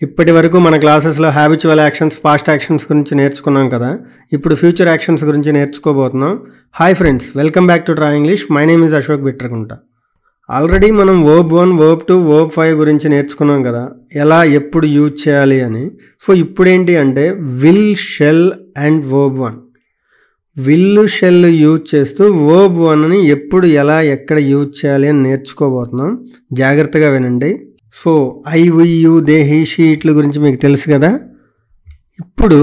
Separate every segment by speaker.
Speaker 1: ఇప్పటి వరకు మన క్లాసెస్లో హ్యాబిచువల్ యాక్షన్స్, పాస్ట్ యాక్షన్స్ గురించి నేర్చుకున్నాం కదా. ఇప్పుడు ఫ్యూచర్ యాక్షన్స్ గురించి నేర్చుకోబోతున్నాం. Hi friends, welcome back to try English. My name is Ashok Bitrakunta. Already మనం వర్బ్ 1, వర్బ్ 2, వర్బ్ 5 గురించి నేర్చుకున్నాం కదా, ఎలా ఎప్పుడు యూజ్ చేయాలి అని. సో ఇప్పుడు ఏంటి అంటే will, shall and verb 1. Will, shall use చేస్తూ వర్బ్ 1ని ఎప్పుడు, ఎలా, ఎక్కడ యూజ్ చేయాలి అని నేర్చుకోబోతున్నాం. జాగ్రత్తగా వినండి. So I, we, you, they, he, she ఇట్ల గురించి మీకు తెలుసు కదా. ఇప్పుడు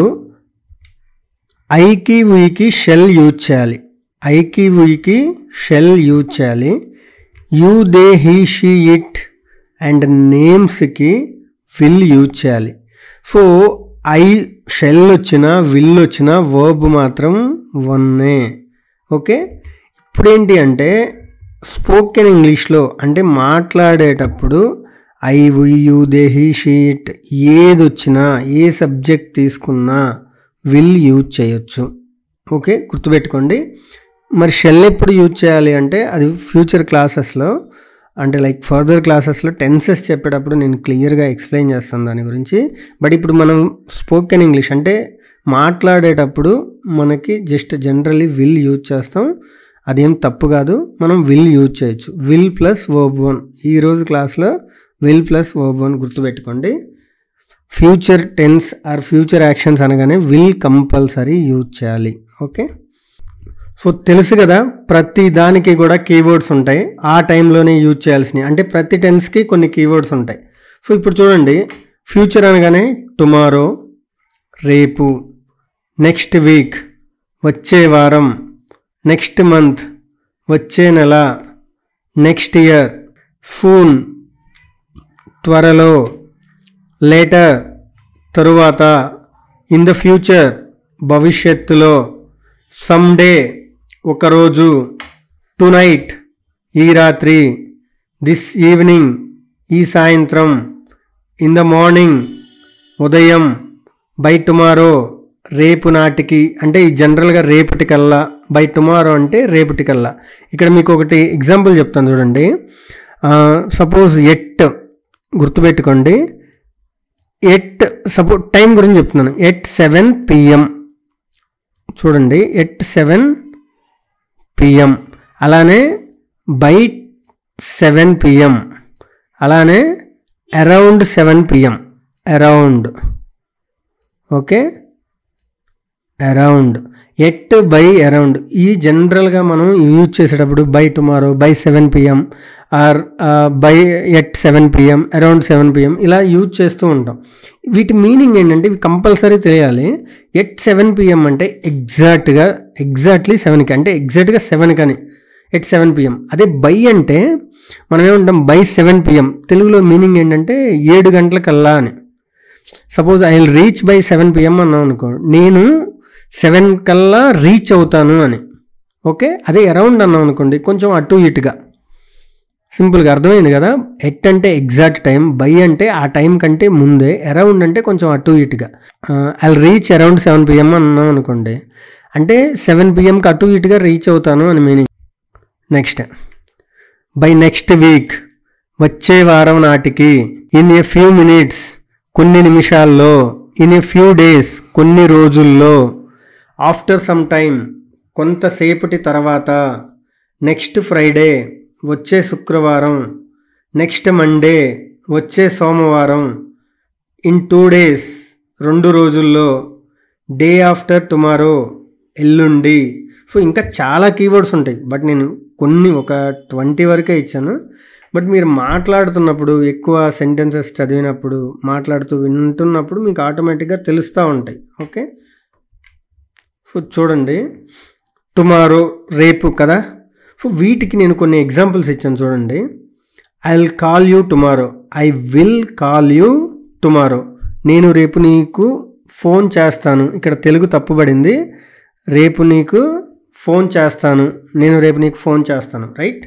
Speaker 1: ఐకి, వీకి షెల్ యూజ్ చేయాలి. ఐకి, వీకి షెల్ యూజ్ చేయాలి. You, they, he, she, it and నేమ్స్కి విల్ యూజ్ చేయాలి. సో ఐ షెల్ వచ్చినా, విల్ వచ్చినా వర్బ్ మాత్రం వన్నే. ఓకే, ఇప్పుడేంటి అంటే స్పోకెన్ ఇంగ్లీష్లో అంటే మాట్లాడేటప్పుడు I, we, you, they, he, she, it ఏది వచ్చినా, ఏ సబ్జెక్ట్ తీసుకున్నా విల్ యూజ్ చేయొచ్చు. ఓకే, గుర్తుపెట్టుకోండి. మరి షెల్ ఎప్పుడు యూజ్ చేయాలి అంటే అది ఫ్యూచర్ క్లాసెస్లో, అంటే లైక్ ఫర్దర్ క్లాసెస్లో టెన్సెస్ చెప్పేటప్పుడు నేను క్లియర్గా ఎక్స్ప్లెయిన్ చేస్తాను దాని గురించి. బట్ ఇప్పుడు మనం స్పోకెన్ ఇంగ్లీష్ అంటే మాట్లాడేటప్పుడు మనకి జస్ట్ జనరల్లీ విల్ యూజ్ చేస్తాం. అదేం తప్పు కాదు, మనం విల్ యూజ్ చేయొచ్చు. Will plus verb 1. ఈరోజు క్లాస్లో విల్ ప్లస్ వర్బ్ 1 గుర్తుపెట్టుకోండి. Future tense or future actions అనగానే విల్ కంపల్సరీ యూజ్ చేయాలి. ఓకే, సో తెలుసు కదా, ప్రతి దానికి కూడా కీవర్డ్స్ ఉంటాయి. ఆ టైంలోనే యూజ్ చేయాల్సినవి, అంటే ప్రతి టెన్స్కి కొన్ని కీవర్డ్స్ ఉంటాయి. సో ఇప్పుడు చూడండి, ఫ్యూచర్ అనగానే టుమారో రేపు, నెక్స్ట్ వీక్ వచ్చే వారం, నెక్స్ట్ మంత్ వచ్చే నెల, నెక్స్ట్ ఇయర్ సూన్ త్వరలో, లేటర్ తరువాత, ఇన్ ద ఫ్యూచర్ భవిష్యత్తులో, సమ్డే ఒకరోజు, టునైట్ ఈ రాత్రి, దిస్ ఈవినింగ్ ఈ సాయంత్రం, ఇన్ ద మార్నింగ్ ఉదయం, బై టుమారో రేపు నాటికి, అంటే ఈ జనరల్గా రేపటికల్లా, బై టుమారో అంటే రేపటికల్లా. ఇక్కడ మీకు ఒకటి ఎగ్జాంపుల్ చెప్తాను చూడండి. సపోజ్ ఎట్ గుర్తుపెట్టుకోండి. ఎట్ సపోజ్ టైం గురించి చెప్తున్నాను. ఎట్ 7 PM చూడండి, ఎట్ 7 PM, అలానే బై 7 PM, అలానే around 7 PM, around. Okay, around, at, by, around ఈ జనరల్గా మనం యూజ్ చేసేటప్పుడు by tomorrow, by 7 PM or by at 7 PM, around 7 PM ఇలా యూజ్ చేస్తూ ఉంటాం. వీటి మీనింగ్ ఏంటంటే ఇవి కంపల్సరీ తెలియాలి. ఎట్ 7 PM అంటే ఎగ్జాక్ట్లీ 7కి, అంటే ఎగ్జాక్ట్గా 7కి అని, ఎట్ 7 PM. అదే బై అంటే మనం ఏమంటాం, బై 7 PM. తెలుగులో మీనింగ్ ఏంటంటే 7 గంటలకల్లా అని. Suppose I will reach by 7 PM అన్నాం అనుకో, నేను 7 కల్లా రీచ్ అవుతాను అని. ఓకే, అదే అరౌండ్ అన్నాం అనుకోండి, కొంచెం అటు ఇటుగా. సింపుల్గా అర్థమైంది కదా. ఎట్ అంటే ఎగ్జాక్ట్ టైం, బై అంటే ఆ టైం కంటే ముందే, అరౌండ్ అంటే కొంచెం అటు ఇటుగా. I will reach around 7 PM అన్నాం అనుకోండి, అంటే 7 PMకి అటు ఇటుగా రీచ్ అవుతాను అని meaning. Next, by next week వచ్చే వారం నాటికి, ఇన్ ఏ ఫ్యూ మినిట్స్ కొన్ని నిమిషాల్లో, ఇన్ ఏ ఫ్యూ డేస్ కొన్ని రోజుల్లో, ఆఫ్టర్ సమ్ టైమ్ కొంతసేపటి తర్వాత, నెక్స్ట్ ఫ్రైడే వచ్చే శుక్రవారం, నెక్స్ట్ మండే వచ్చే సోమవారం, ఇన్ 2 days 2 రోజుల్లో, డే ఆఫ్టర్ టుమారో ఎల్లుండి. సో ఇంకా చాలా కీవర్డ్స్ ఉంటాయి, బట్ నేను కొన్ని ఒక 20 వరకే ఇచ్చాను. బట్ మీరు మాట్లాడుతున్నప్పుడు, ఎక్కువ సెంటెన్సెస్ చదివినప్పుడు, మాట్లాడుతూ వింటున్నప్పుడు మీకు ఆటోమేటిక్గా తెలుస్తూ ఉంటాయి. ఓకే, సో చూడండి, టుమారో రేపు కదా. సో వీటికి నేను కొన్ని ఎగ్జాంపుల్స్ ఇచ్చాను చూడండి. I will call you tomorrow, I will call you tomorrow, నేను రేపు నీకు ఫోన్ చేస్తాను. ఇక్కడ తెలుగు తప్పుబడింది, రేపు నీకు ఫోన్ చేస్తాను, నేను రేపు నీకు ఫోన్ చేస్తాను, right.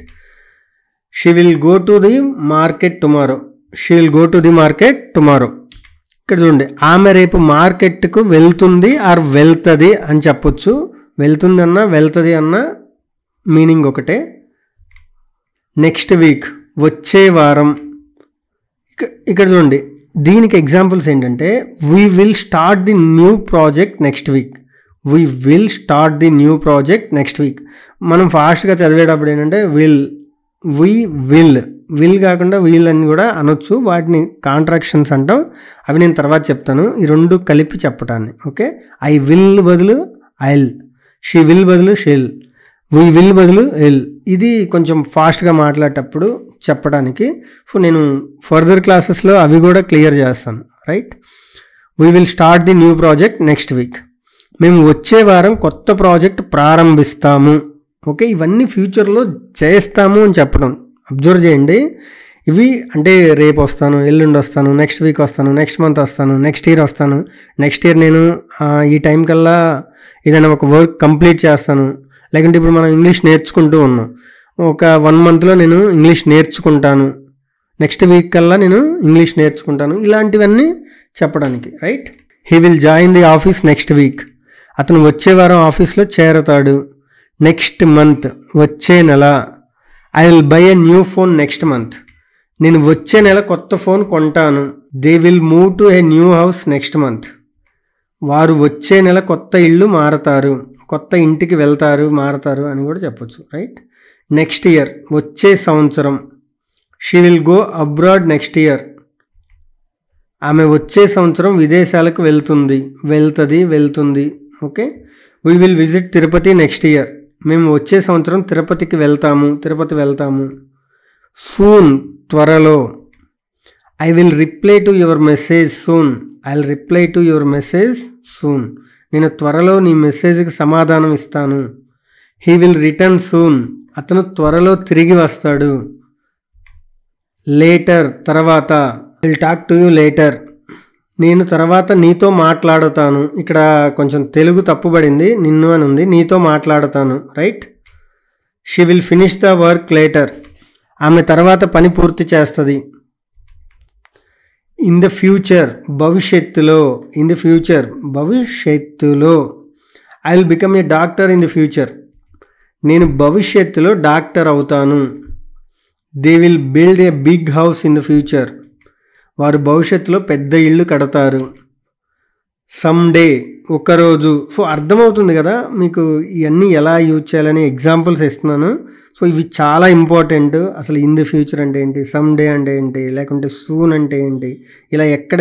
Speaker 1: She will go to the market tomorrow, she will go to the market tomorrow. ఇక్కడ చూడండి, ఆమె రేపు మార్కెట్కు వెళ్తుంది ఆర్ వెళ్తుంది అని చెప్పొచ్చు. వెళ్తుంది అన్నా, వెళ్తుంది అన్నా మీనింగ్ ఒకటే. నెక్స్ట్ వీక్ వచ్చే వారం, ఇక్కడ చూడండి, దీనికి ఎగ్జాంపుల్స్ ఏంటంటే we will start the new project next week. We will start the new project next week. మనం ఫాస్ట్గా చదివేటప్పుడు ఏంటంటే వీ విల్ కాకుండా వీల్ అని కూడా అనొచ్చు. వాటిని కాంట్రాక్షన్స్ అంటాం. అవి నేను తర్వాత చెప్తాను. ఈ రెండు కలిపి చెప్పటాన్ని. ఓకే, ఐ విల్ బదులు ఐల్, షీ విల్ బదులు షెల్, వీ విల్ బదులు ఎల్. ఇది కొంచెం ఫాస్ట్గా మాట్లాడేటప్పుడు చెప్పడానికి. సో నేను ఫర్దర్ క్లాసెస్లో అవి కూడా క్లియర్ చేస్తాను. Right, we will start the new project next week. మేము వచ్చే వారం కొత్త ప్రాజెక్ట్ ప్రారంభిస్తాము. ఓకే, ఇవన్నీ ఫ్యూచర్లో చేస్తాము అని చెప్పడం. అబ్జర్వ్ చేయండి. ఇవి అంటే రేపు వస్తాను, ఎల్లుండి వస్తాను, నెక్స్ట్ వీక్ వస్తాను, నెక్స్ట్ మంత్ వస్తాను, నెక్స్ట్ ఇయర్ వస్తాను, నెక్స్ట్ ఇయర్ నేను ఈ టైం కల్లా ఏదైనా ఒక వర్క్ కంప్లీట్ చేస్తాను. లేకుంటే ఇప్పుడు మనం ఇంగ్లీష్ నేర్చుకుంటూ ఉన్నాం. ఒక 1 monthలో నేను ఇంగ్లీష్ నేర్చుకుంటాను, నెక్స్ట్ వీక్ కల్లా నేను ఇంగ్లీష్ నేర్చుకుంటాను. ఇలాంటివన్నీ చెప్పడానికి. Right, he will join the office next week. అతను వచ్చే వారం ఆఫీస్లో చేరతాడు. నెక్స్ట్ మంత్, వచ్చే నెల. I will buy a new phone next month. నేను వచ్చే నెల కొత్త ఫోన్ కొంటాను. They will move to a new house next month. వారు వచ్చే నెల కొత్త ఇల్లు మారతారు, కొత్త ఇంటికి వెళ్తారు, మారతారు అని కూడా చెప్పొచ్చు. రైట్, నెక్స్ట్ ఇయర్, వచ్చే సంవత్సరం. She will go abroad next year. ఆమె వచ్చే సంవత్సరం విదేశాలకు వెళ్తుంది. Okay, we will visit Tirupati next year. మేము వచ్చే సంవత్సరం తిరుపతి వెళ్తాము. సూన్, త్వరలో. I will reply to your message soon. నేను త్వరలో నీ మెసేజ్కి సమాధానం ఇస్తాను. He will return soon. అతను త్వరలో తిరిగి వస్తాడు. లేటర్, తర్వాత. Will talk to you later. నేను తర్వాత నీతో మాట్లాడతాను. ఇక్కడ కొంచెం తెలుగు తప్పుబడింది, నిన్ను అని ఉంది, నీతో మాట్లాడతాను. Right, she will finish the work later. ఆమె తర్వాత పని పూర్తి చేస్తుంది. ఇన్ ద ఫ్యూచర్, భవిష్యత్తులో. I will become a doctor in the future. నేను భవిష్యత్తులో డాక్టర్ అవుతాను. They will build a big house in the future. వారు భవిష్యత్తులో పెద్ద ఇల్లు కడతారు. సమ్డే, ఒకరోజు. సో అర్థమవుతుంది కదా మీకు ఇవన్నీ ఎలా యూజ్ చేయాలని ఎగ్జాంపుల్స్ ఇస్తున్నాను. సో ఇవి చాలా ఇంపార్టెంట్. అసలు ఇన్ ది ఫ్యూచర్ అంటే ఏంటి, సమ్డే అంటే ఏంటి, లేకుంటే సూన్ అంటే ఏంటి, ఇలా ఎక్కడ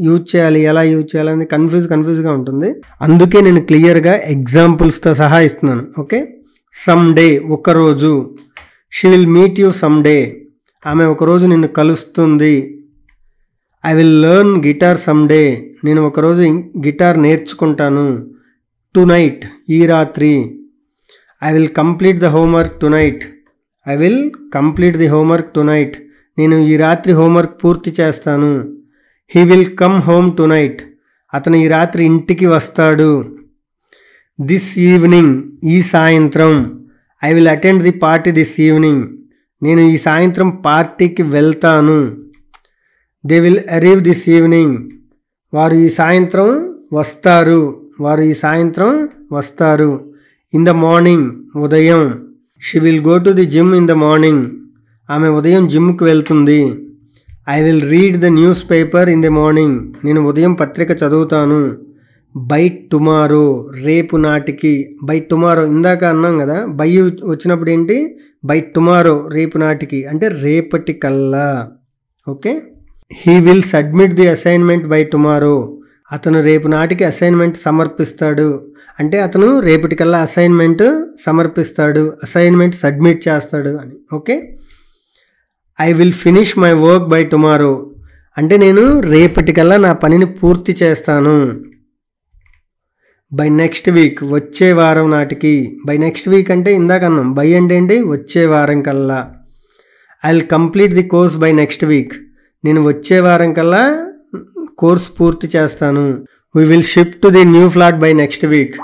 Speaker 1: యూజ్ చేయాలి, ఎలా యూజ్ చేయాలని కన్ఫ్యూజ్గా ఉంటుంది. అందుకే నేను క్లియర్గా ఎగ్జాంపుల్స్తో సహా ఇస్తున్నాను. ఓకే, సమ్డే, ఒకరోజు. She will meet you someday. ఆమె ఒకరోజు నిన్ను కలుస్తుంది. I will learn guitar someday. నేను ఒకరోజు గిటార్ నేర్చుకుంటాను. టునైట్, ఈ రాత్రి. I will complete the homework tonight. నేను ఈ రాత్రి హోంవర్క్ పూర్తి చేస్తాను. He will come home tonight. అతను ఈ రాత్రి ఇంటికి వస్తాడు. దిస్ ఈవినింగ్, ఈ సాయంత్రం. I will attend the party this evening. నేను ఈ సాయంత్రం పార్టీకి వెళ్తాను. They will arrive this evening. వారు ఈ సాయంత్రం వస్తారు. ఇన్ ద మార్నింగ్, ఉదయం. She will go to the gym in the morning. ఆమె ఉదయం జిమ్కి వెళ్తుంది. I will read the news paper in the morning. నేను ఉదయం పత్రిక చదువుతాను. బై టుమారో, రేపు నాటికి. బై టుమారో ఇందాక అన్నాం కదా, బై వచ్చినప్పుడు ఏంటి, బై టుమారో, రేపు నాటికి అంటే రేపటి కల్లా. Okay, he will submit the assignment by tomorrow. అతను రేపు నాటికి అసైన్మెంట్ సమర్పిస్తాడు. అంటే అతను రేపటికల్లా అసైన్మెంట్ సమర్పిస్తాడు, అసైన్మెంట్ సబ్మిట్ చేస్తాడు అని. Okay, I will finish my work by tomorrow. అంటే నేను రేపటికల్లా నా పనిని పూర్తి చేస్తాను. బై నెక్స్ట్ వీక్, వచ్చే వారం నాటికి. బై నెక్స్ట్ వీక్ అంటే ఇందాక అన్నాం, బై అంటే ఏంటి, వచ్చే వారం కల్లా. I will complete the course by next week. నేను వచ్చే వారం కల్లా కోర్స్ పూర్తి చేస్తాను. We will shift to the new flat by next week.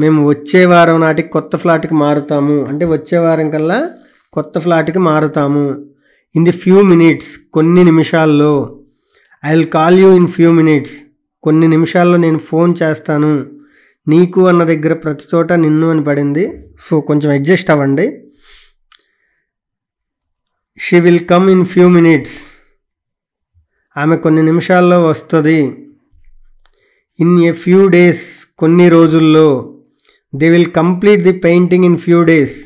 Speaker 1: మేము వచ్చే వారం నాటికి కొత్త ఫ్లాట్కి మారుతాము. అంటే వచ్చే వారం కల్లా కొత్త ఫ్లాట్కి మారుతాము. ఇన్ ది ఫ్యూ మినిట్స్, కొన్ని నిమిషాల్లో. I will call you in few minutes. కొన్ని నిమిషాల్లో నేను ఫోన్ చేస్తాను. నీకు అన్న దగ్గర ప్రతి చోట నిన్ను అని పడింది, సో కొంచెం అడ్జస్ట్ అవ్వండి. She will come in few minutes. ఆమె కొన్ని నిమిషాల్లో వస్తుంది. ఇన్ ఎ ఫ్యూ డేస్, కొన్ని రోజుల్లో. They will complete the painting in few days,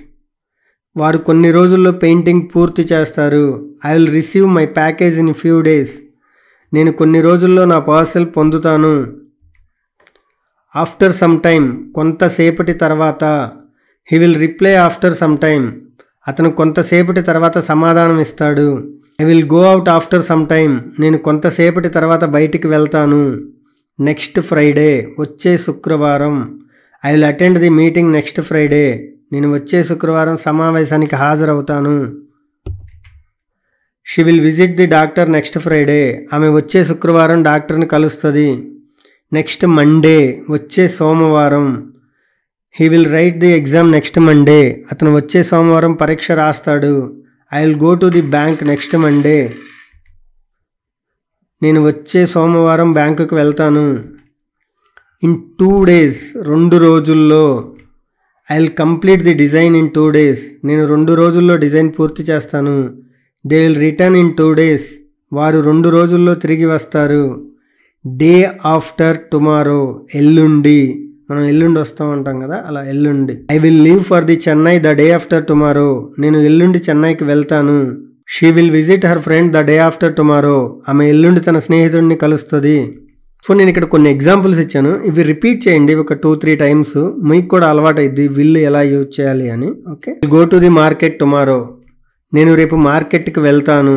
Speaker 1: వారు కొన్ని రోజుల్లో పెయింటింగ్ పూర్తి చేస్తారు. I will receive my package in few days, నేను కొన్ని రోజుల్లో నా పార్సెల్ పొందుతాను. ఆఫ్టర్ సమ్ టైమ్, కొంతసేపటి తర్వాత. He will reply after some time, అతను కొంతసేపటి తర్వాత సమాధానం ఇస్తాడు. I will go out after some time, నేను కొంతసేపటి తర్వాత బయటికి వెళ్తాను. నెక్స్ట్ ఫ్రైడే, వచ్చే శుక్రవారం. I will attend the meeting next Friday, నేను వచ్చే శుక్రవారం సమావేశానికి హాజరవుతాను. She will visit the doctor next Friday, ఆమె వచ్చే శుక్రవారం డాక్టర్ని కలుస్తుంది. నెక్స్ట్ మండే, వచ్చే సోమవారం. He will write the exam next Monday, అతను వచ్చే సోమవారం పరీక్ష రాస్తాడు. I will go to the bank next Monday, నేను వచ్చే సోమవారం బ్యాంకుకు వెళ్తాను. ఇన్ 2 days, 2 రోజుల్లో. I will complete the design in 2 days, నేను 2 రోజుల్లో డిజైన్ పూర్తి చేస్తాను. They will return in 2 days, వారు 2 రోజుల్లో తిరిగి వస్తారు. డే ఆఫ్టర్ టుమారో, ఎల్లుండి. మనం ఎల్లుండి వస్తాం అంటాం కదా, అలా ఎల్లుండి. I will leave for the Chennai the day after tomorrow, నేను ఎల్లుండి చెన్నైకి వెళ్తాను. She will visit her friend the day after tomorrow, ఆమె ఎల్లుండి తన స్నేహితుడిని కలుస్తుంది. సో నేను ఇక్కడ కొన్ని ఎగ్జాంపుల్స్ ఇచ్చాను, ఇవి రిపీట్ చేయండి ఒక 2-3 times, మీకు కూడా అలవాటు అయింది విల్ ఎలా యూజ్ చేయాలి అని. Okay. Go to the market tomorrow, నేను రేపు మార్కెట్కి వెళ్తాను.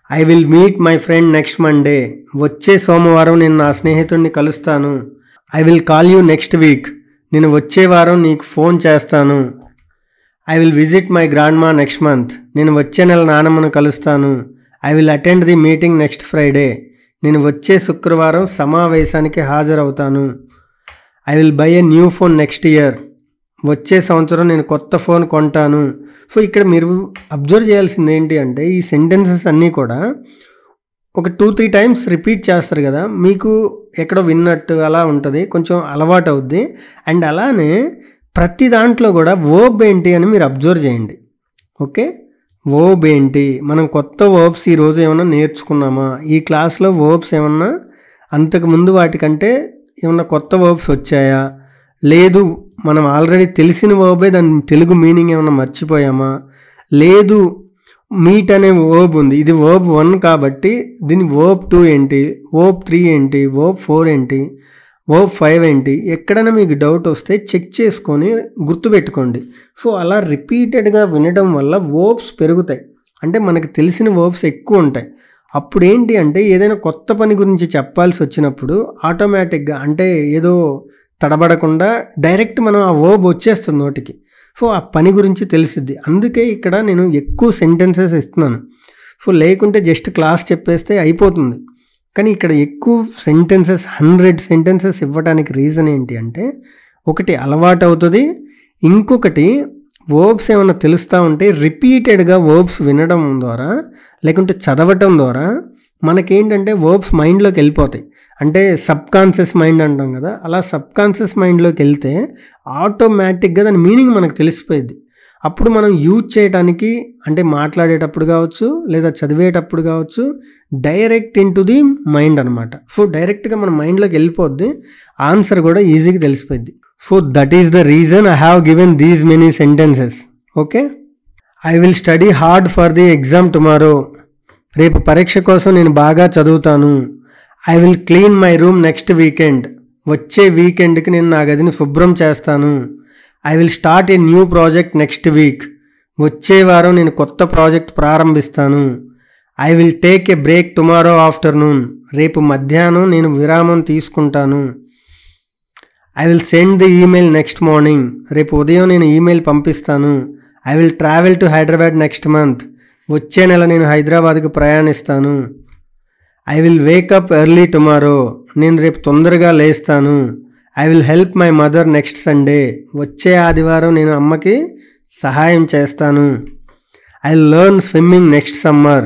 Speaker 1: I will meet my friend next Monday, వచ్చే సోమవారం నేను నా స్నేహితుడిని కలుస్తాను. I will call you next week, నేను వచ్చే వారం నీకు ఫోన్ చేస్తాను. I will visit my grandma next month, నేను వచ్చే నెల నానమ్మను కలుస్తాను. I will attend the meeting next Friday, నేను వచ్చే శుక్రవారం సమావేశానికి హాజరవుతాను. I will buy a new phone next year, వచ్చే సంవత్సరం నేను కొత్త ఫోన్ కొంటాను. సో ఇక్కడ మీరు అబ్జర్వ్ చేయాల్సింది ఏంటి అంటే, ఈ సెంటెన్సెస్ అన్నీ కూడా ఒక 2-3 times రిపీట్ చేస్తారు కదా, మీకు ఎక్కడో విన్నట్టు అలా ఉంటుంది, కొంచెం అలవాటు అవుద్ది. అండ్ అలానే ప్రతి దాంట్లో కూడా వర్బ్ ఏంటి అని మీరు అబ్జర్వ్ చేయండి. ఓకే, వర్బ్ ఏంటి, మనం కొత్త వర్బ్స్ ఈరోజు ఏమన్నా నేర్చుకున్నామా, ఈ క్లాస్లో వర్బ్స్ ఏమన్నా అంతకుముందు వాటికంటే ఏమన్నా కొత్త వర్బ్స్ వచ్చాయా, లేదు మనం ఆల్రెడీ తెలిసిన వర్బే దాని తెలుగు మీనింగ్ ఏమన్నా మర్చిపోయామా, లేదు మీట్ అనే వర్బ్ ఉంది, ఇది వర్బ్ 1 కాబట్టి దీని వర్బ్ 2 ఏంటి, వర్బ్ 3 ఏంటి, వర్బ్ 4 ఏంటి, వర్బ్ 5 ఏంటి, ఎక్కడైనా మీకు డౌట్ వస్తే చెక్ చేసుకొని గుర్తుపెట్టుకోండి. సో అలా రిపీటెడ్గా వినడం వల్ల వర్బ్స్ పెరుగుతాయి, అంటే మనకు తెలిసిన వర్బ్స్ ఎక్కువ ఉంటాయి. అప్పుడు ఏంటి అంటే ఏదైనా కొత్త పని గురించి చెప్పాల్సి వచ్చినప్పుడు ఆటోమేటిక్గా, అంటే ఏదో తడబడకుండా డైరెక్ట్ మనం ఆ వర్బ్ వచ్చేస్తుంది నోటికి. సో ఆ పని గురించి తెలిసిద్ది. అందుకే ఇక్కడ నేను ఎక్కువ సెంటెన్సెస్ ఇస్తున్నాను. సో లేకుంటే జస్ట్ క్లాస్ చెప్పేస్తే అయిపోతుంది, కానీ ఇక్కడ ఎక్కువ సెంటెన్సెస్ 100 sentences ఇవ్వడానికి రీజన్ ఏంటి అంటే, ఒకటి అలవాటు అవుతుంది, ఇంకొకటి వర్బ్స్ ఏమైనా తెలుస్తూ ఉంటే రిపీటెడ్గా వర్బ్స్ వినడం ద్వారా లేకుంటే చదవటం ద్వారా మనకేంటంటే వర్బ్స్ మైండ్లోకి వెళ్ళిపోతాయి. అంటే సబ్కాన్షియస్ మైండ్ అంటాం కదా, అలా సబ్కాన్షియస్ మైండ్లోకి వెళ్తే ఆటోమేటిక్గా దాని మీనింగ్ మనకు తెలిసిపోయింది. అప్పుడు మనం యూజ్ చేయడానికి, అంటే మాట్లాడేటప్పుడు కావచ్చు లేదా చదివేటప్పుడు కావచ్చు, direct in to the mind అనమాట. సో డైరెక్ట్గా మన మైండ్లోకి వెళ్ళిపోద్ది, ఆన్సర్ కూడా ఈజీగా తెలిసిపోద్ది. So that is the reason I have given these many sentences. Okay, I will study hard for the exam tomorrow, రేపు పరీక్ష కోసం నేను బాగా చదువుతాను. I will clean my room next weekend, వచ్చే వీకెండ్కి నేను నా గదిని శుభ్రం చేస్తాను. I will start a new project next week, వచ్చే వారం నేను కొత్త ప్రాజెక్ట్ ప్రారంభిస్తాను. I will take a break tomorrow afternoon, రేపు మధ్యాహ్నం నేను విరామం తీసుకుంటాను. I will send the email next morning, రేపు ఉదయం నేను ఈమెయిల్ పంపిస్తాను. I will travel to Hyderabad next month, వచ్చే నెల నేను హైదరాబాద్కు ప్రయాణిస్తాను. I will wake up early tomorrow, నేను రేపు తొందరగా లేస్తాను. I will help my mother next Sunday, వచ్చే ఆదివారం నేను అమ్మకి సహాయం చేస్తాను. I will learn swimming next summer,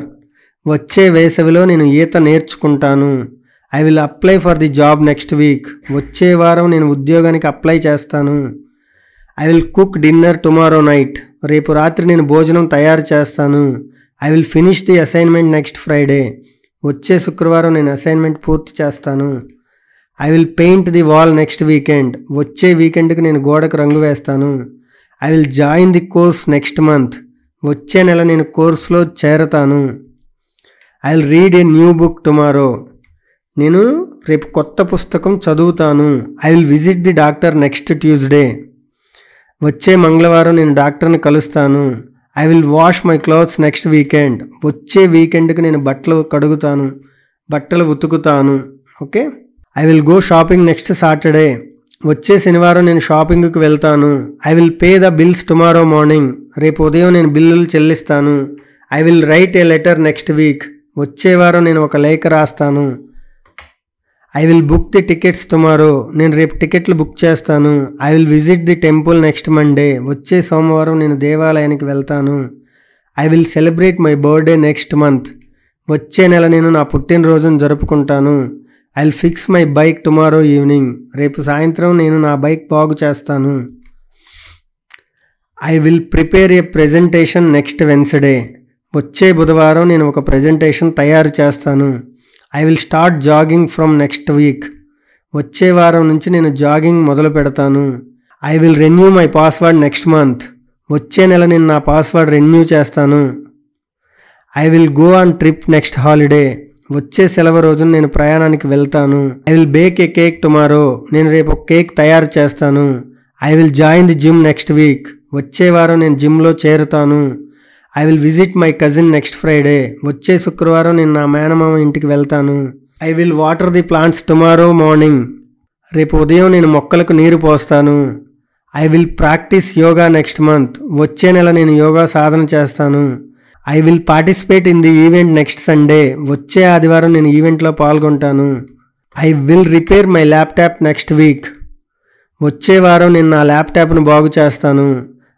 Speaker 1: వచ్చే వేసవిలో నేను ఈత నేర్చుకుంటాను. I will apply for the job next week, వచ్చే వారం నేను ఉద్యోగానికి అప్లై చేస్తాను. I will cook dinner tomorrow night, రేపు రాత్రి నేను భోజనం తయారు చేస్తాను. I will finish the assignment next Friday, వచ్చే శుక్రవారం నేను అసైన్మెంట్ పూర్తి చేస్తాను. I will paint the wall next weekend. వచ్చే వీకెండ్కి నేను గోడకు రంగు వేస్తాను. I will join the course next month. వచ్చే నెల నేను కోర్సులో చేరతాను. I will read a new book tomorrow. నేను రేపు కొత్త పుస్తకం చదువుతాను. I will visit the doctor next Tuesday. వచ్చే మంగళవారం నేను డాక్టర్ని కలుస్తాను. I will wash my clothes next weekend. వచ్చే వీకెండ్కి నేను బట్టలు కడుగుతాను, బట్టలు ఉతుకుతాను. Okay. I will go shopping next Saturday. వచ్చే శనివారం నేను షాపింగ్కి వెళ్తాను. I will pay the bills tomorrow morning. రేపు ఉదయం నేను బిల్లులు చెల్లిస్తాను. I will write a letter next week. వచ్చే వారం నేను ఒక లేఖ రాస్తాను. I will book the tickets tomorrow. నేను రేపు టికెట్లు బుక్ చేస్తాను. I will visit the temple next Monday. వచ్చే సోమవారం నేను దేవాలయానికి వెళ్తాను. I will celebrate my birthday next month. వచ్చే నెల నేను నా పుట్టినరోజును జరుపుకుంటాను. I will fix my bike tomorrow evening. రేపు సాయంత్రం నేను నా బైక్ బాగు చేస్తాను. I will prepare a presentation next Wednesday. వచ్చే బుధవారం నేను ఒక ప్రెజెంటేషన్ తయారు చేస్తాను. I will start jogging from next week. వచ్చే వారం నుంచి నేను జాగింగ్ మొదలు పెడతాను. I will renew my password next month. వచ్చే నెల నేను నా పాస్వర్డ్ రెన్యూ చేస్తాను. I will go on trip next holiday. వచ్చే సెలవు రోజున నేను ప్రయాణానికి వెళ్తాను. I will bake a cake tomorrow. నేను రేపు ఒక కేక్ తయారు చేస్తాను. I will join the gym next week. వచ్చే వారం నేను జిమ్లో చేరుతాను. I will visit my cousin next Friday. వచ్చే శుక్రవారం నేను నా మేనమామ ఇంటికి వెళ్తాను. I will water the plants tomorrow morning. రేపు ఉదయం నేను మొక్కలకు నీరు పోస్తాను. I will practise yoga next month. వచ్చే నెల నేను యోగా సాధన చేస్తాను. I will participate in the event next Sunday. వచ్చే ఆదివారం నేను ఈవెంట్లో పాల్గొంటాను. I will repair my laptop next week. వచ్చే వారం నేను నా ల్యాప్టాప్ను బాగు చేస్తాను.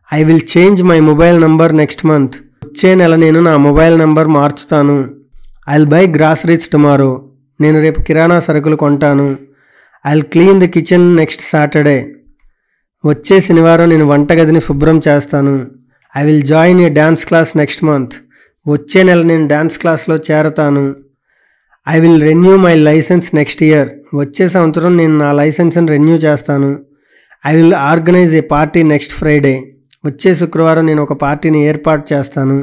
Speaker 1: I will change my mobile number next month. వచ్చే నెల నేను నా mobile number మార్చుతాను. I will buy groceries tomorrow. నేను రేపు కిరాణా సరుకులు కొంటాను. I will clean the kitchen next Saturday. వచ్చే శనివారం నేను వంటగదిని శుభ్రం చేస్తాను. I will join a dance class next month. వచ్చే నెల నేను డ్యాన్స్ క్లాస్లో చేరతాను. I will renew my licence next year. వచ్చే సంవత్సరం నేను నా లైసెన్స్ని రెన్యూ చేస్తాను. I will organise a party next Friday. వచ్చే శుక్రవారం నేను ఒక పార్టీని ఏర్పాటు చేస్తాను.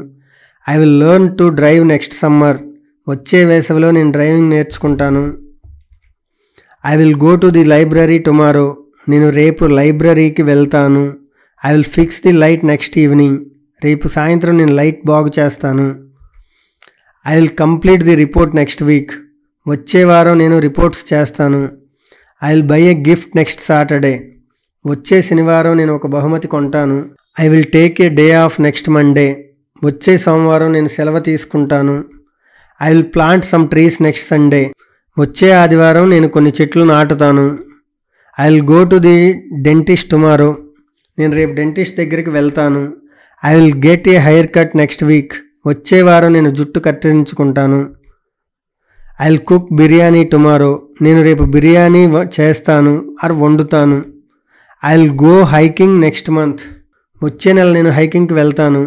Speaker 1: I will learn to drive next summer. వచ్చే వేసవిలో నేను డ్రైవింగ్ నేర్చుకుంటాను. I will go to the library tomorrow. నేను రేపు లైబ్రరీకి వెళ్తాను. I will fix the light next evening. రేపు సాయంత్రం నేను లైట్ బాగు చేస్తాను. I will complete the report next week. వచ్చే వారం నేను రిపోర్ట్స్ చేస్తాను. I will buy A gift next Saturday. వచ్చే శనివారం నేను ఒక బహుమతి కొంటాను. I will take A day of next Monday. వచ్చే సోమవారం నేను సెలవు తీసుకుంటాను. I will plant some trees next Sunday. వచ్చే ఆదివారం నేను కొన్ని చెట్లు నాటుతాను. I will go to the dentist tomorrow. నేను రేపు డెంటిస్ట్ దగ్గరికి వెళ్తాను. I will get a haircut next week. వచ్చే వారం నేను జుట్టు కత్తిరించుకుంటాను. I will cook biryani tomorrow. నేను రేపు బిర్యానీ చేస్తాను ఆర్ వండుతాను. I will go hiking next month. వచ్చే నెల నేను హైకింగ్కి వెళ్తాను.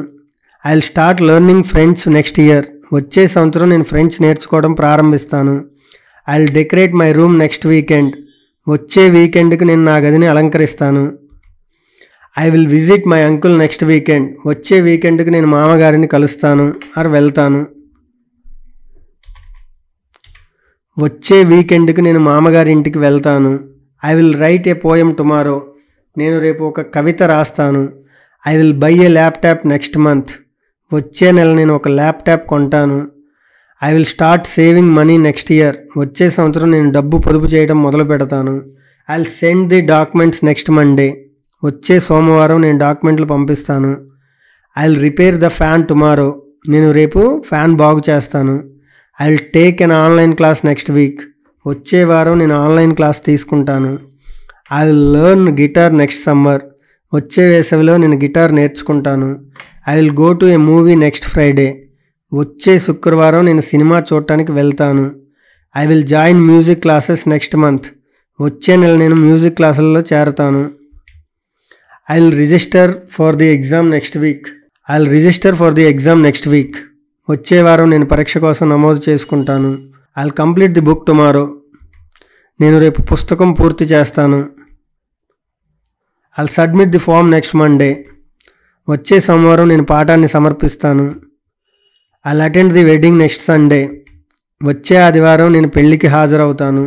Speaker 1: I will start learning French next year. వచ్చే సంవత్సరం నేను ఫ్రెంచ్ నేర్చుకోవడం ప్రారంభిస్తాను. I will decorate my room next weekend. వచ్చే వీకెండ్కి నేను నా గదిని అలంకరిస్తాను. I will visit my uncle next weekend. వచ్చే వీకెండ్కి నేను మామగారిని కలుస్తాను ఆర్ వెళ్తాను. వచ్చే వీకెండ్కి నేను మామగారి ఇంటికి వెళ్తాను. I will write a poem tomorrow. నేను రేపు ఒక కవిత రాస్తాను. I will buy a laptop next month. వచ్చే నెల నేను ఒక ల్యాప్టాప్ కొంటాను. I will start saving money next year. వచ్చే సంవత్సరం నేను డబ్బు పొదుపు చేయడం మొదలు పెడతాను. I will send the documents next Monday. వచ్చే సోమవారం నేను డాక్యుమెంట్లు పంపిస్తాను. I will repair the fan tomorrow. నేను రేపు ఫ్యాన్ బాగు చేస్తాను. I will take N online class next week. వచ్చే వారం నేను ఆన్లైన్ క్లాస్ తీసుకుంటాను. I will learn guitar next summer. వచ్చే వేసవిలో నేను గిటార్ నేర్చుకుంటాను. I will go to a movie next Friday. వచ్చే శుక్రవారం నేను సినిమా చూడటానికి వెళ్తాను. I will join music classes next month. వచ్చే నెల నేను మ్యూజిక్ క్లాసుల్లో చేరతాను. I will register for the exam next week. వచ్చే వారం నేను పరీక్ష కోసం నమోదు చేసుకుంటాను. I'll complete the book tomorrow. నేను రేపు పుస్తకం పూర్తి చేస్తాను. I'll submit the form next Monday. వచ్చే సోమవారం నేను పాఠాన్ని సమర్పిస్తాను. I'll attend the wedding next Sunday. వచ్చే ఆదివారం నేను పెళ్లికి హాజరవుతాను.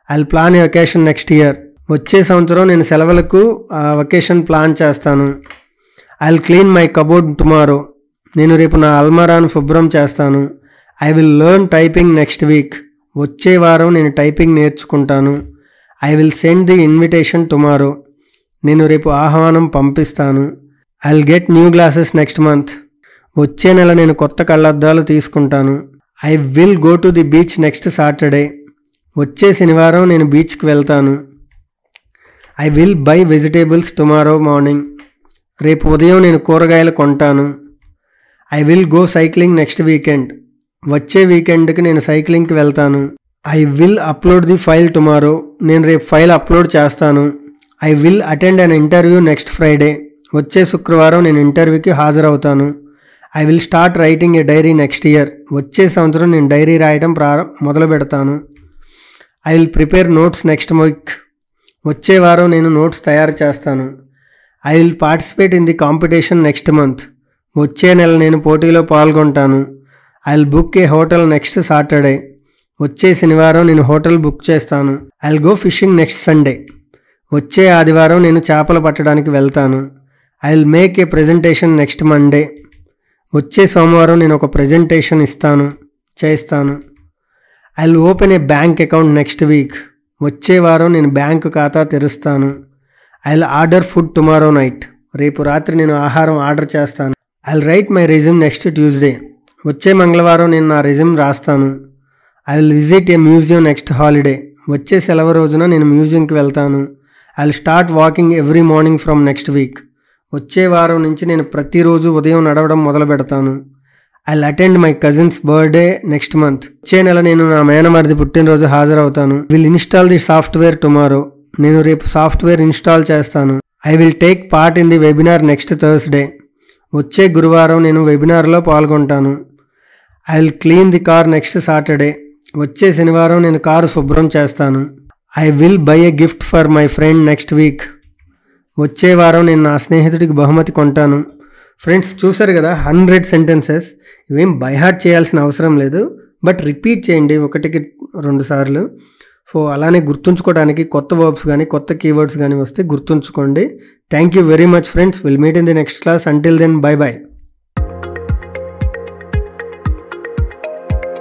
Speaker 1: I'll plan a vacation next year. వచ్చే సంవత్సరం నేను సెలవులకు వెకేషన్ ప్లాన్ చేస్తాను. I'll clean my cupboard tomorrow. నేను రేపు నా అల్మారాను శుభ్రం చేస్తాను. I will learn typing next week. వచ్చే వారం నేను టైపింగ్ నేర్చుకుంటాను. I will send the invitation tomorrow. నేను రేపు ఆహ్వానం పంపిస్తాను. I will get new glasses next month. వచ్చే నెల నేను కొత్త కళ్ళద్దాలు తీసుకుంటాను. I will go to the beach next Saturday. వచ్చే శనివారం నేను బీచ్కి వెళ్తాను. I will by vegetables tomorrow morning. రేపు ఉదయం నేను కూరగాయలు కొంటాను. I will go cycling next weekend. వచ్చే వీకెండ్కి నేను సైక్లింగ్కి వెళ్తాను. I will upload the file tomorrow. నేను రేపు ఫైల్ అప్లోడ్ చేస్తాను. I will attend an interview next Friday. వచ్చే శుక్రవారం నేను ఇంటర్వ్యూకి హాజరవుతాను. I will start writing a diary next year. వచ్చే సంవత్సరం నేను డైరీ రాయడం మొదలు పెడతాను. I will prepare notes next week. వచ్చే వారం నేను నోట్స్ తయారు చేస్తాను. I will participate in the competition next month. వచ్చే నెల నేను పోటీలో పాల్గొంటాను. I will book a hotel next Saturday. వచ్చే శనివారం నేను హోటల్ బుక్ చేస్తాను. I will go fishing next Sunday. వచ్చే ఆదివారం నేను చేపలు పట్టడానికి వెళ్తాను. I will make A presentation next Monday. వచ్చే సోమవారం నేను ఒక ప్రెజెంటేషన్ చేస్తాను. I will open a bank account next week. వచ్చే వారం నేను బ్యాంకు ఖాతా తెరుస్తాను. I will order food tomorrow night. రేపు రాత్రి నేను ఆహారం ఆర్డర్ చేస్తాను. I will write my resume next Tuesday. వచ్చే మంగళవారం నేను నా రెజ్యూమ్ రాస్తాను. I will visit a museum next holiday. వచ్చే సెలవు రోజున నేను మ్యూజియంకి వెళ్తాను. I will start walking every morning from next week. వచ్చే వారం నుంచి నేను ప్రతిరోజు ఉదయం నడవడం మొదలు పెడతాను. I will attend my cousin's birthday next month. వచ్చే నెల నేను నా మేనమరిది పుట్టినరోజు హాజరవుతాను. Will install the software tomorrow. నేను రేపు సాఫ్ట్వేర్ ఇన్స్టాల్ చేస్తాను. I will take part in the webinar next Thursday. వచ్చే గురువారం నేను వెబినార్లో పాల్గొంటాను. I will clean the car next Saturday. వచ్చే శనివారం నేను కారు శుభ్రం చేస్తాను. I will buy a gift for my friend next week. వచ్చే వారం నేను నా స్నేహితుడికి బహుమతి కొంటాను. ఫ్రెండ్స్, చూసారు కదా 100 సెంటెన్సెస్. ఇవేం బైహార్ట్ చేయాల్సిన అవసరం లేదు, బట్ రిపీట్ చేయండి 1-2 సార్లు. సో అలానే గుర్తుంచుకోవడానికి కొత్త వర్బ్స్ కానీ కొత్త కీవర్డ్స్ కానీ వస్తే గుర్తుంచుకోండి. Thank you very much friends. Will meet in the next class. Until then, bye by.